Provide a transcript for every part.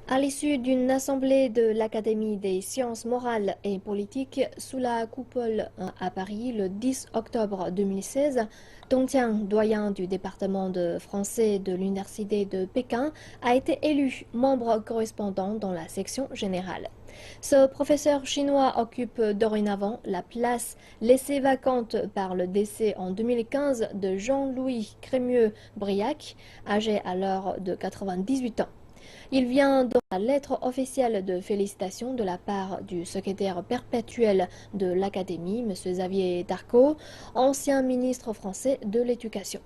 À l'issue d'une assemblée de l'Académie des sciences morales et politiques sous la coupole à Paris le 10 octobre 2016, Dong Tian, doyen du département de français de l'Université de Pékin, a été élu membre correspondant dans la section générale. Ce professeur chinois occupe dorénavant la place laissée vacante par le décès en 2015 de Jean-Louis Crémieux-Briac, âgé alors de 98 ans. Il vient dans la lettre officielle de félicitations de la part du secrétaire perpétuel de l'Académie, M. Xavier Darcos, ancien ministre français de l'Éducation.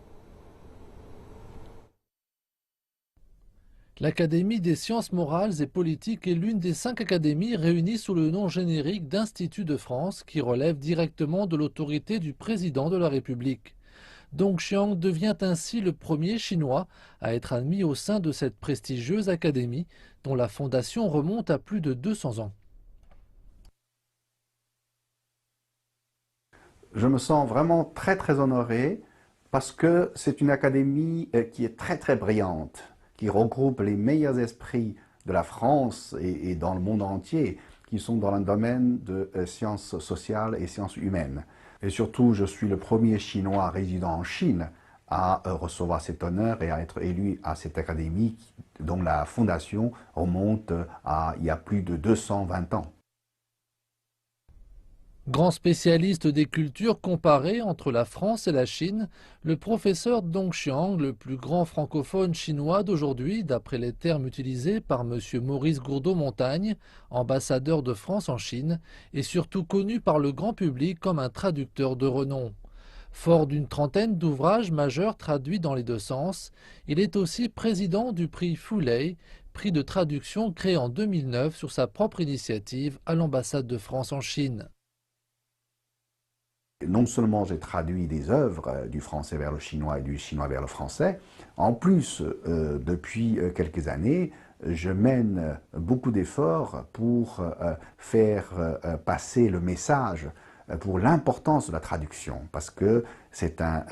L'Académie des sciences morales et politiques est l'une des 5 académies réunies sous le nom générique d'Institut de France qui relève directement de l'autorité du président de la République. Dong Xiang devient ainsi le premier Chinois à être admis au sein de cette prestigieuse académie dont la fondation remonte à plus de 200 ans. Je me sens vraiment très honoré parce que c'est une académie qui est très brillante, qui regroupe les meilleurs esprits de la France et dans le monde entier, qui sont dans le domaine de sciences sociales et sciences humaines. Et surtout, je suis le premier Chinois résidant en Chine à recevoir cet honneur et à être élu à cette académie dont la fondation remonte à il y a plus de 220 ans. Grand spécialiste des cultures comparées entre la France et la Chine, le professeur Dong Xiang, le plus grand francophone chinois d'aujourd'hui, d'après les termes utilisés par M. Maurice Gourdeau-Montagne, ambassadeur de France en Chine, est surtout connu par le grand public comme un traducteur de renom. Fort d'une trentaine d'ouvrages majeurs traduits dans les deux sens, il est aussi président du prix Fulei, prix de traduction créé en 2009 sur sa propre initiative à l'ambassade de France en Chine. Non seulement j'ai traduit des œuvres du français vers le chinois et du chinois vers le français, en plus, depuis quelques années, je mène beaucoup d'efforts pour faire passer le message pour l'importance de la traduction, parce que c'est un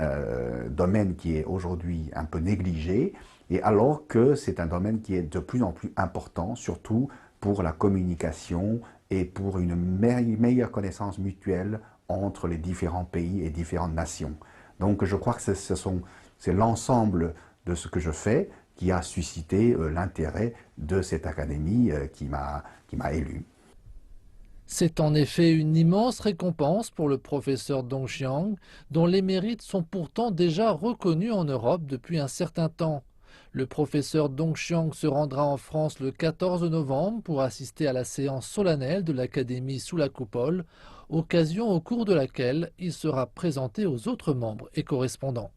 domaine qui est aujourd'hui un peu négligé, et alors que c'est un domaine qui est de plus en plus important, surtout pour la communication et pour une meilleure connaissance mutuelle entre les différents pays et différentes nations. Donc je crois que c'est l'ensemble de ce que je fais qui a suscité l'intérêt de cette académie qui m'a élu. C'est en effet une immense récompense pour le professeur Dong Xiang, dont les mérites sont pourtant déjà reconnus en Europe depuis un certain temps. Le professeur Dong Xiang se rendra en France le 14 novembre pour assister à la séance solennelle de l'Académie sous la coupole, occasion au cours de laquelle il sera présenté aux autres membres et correspondants.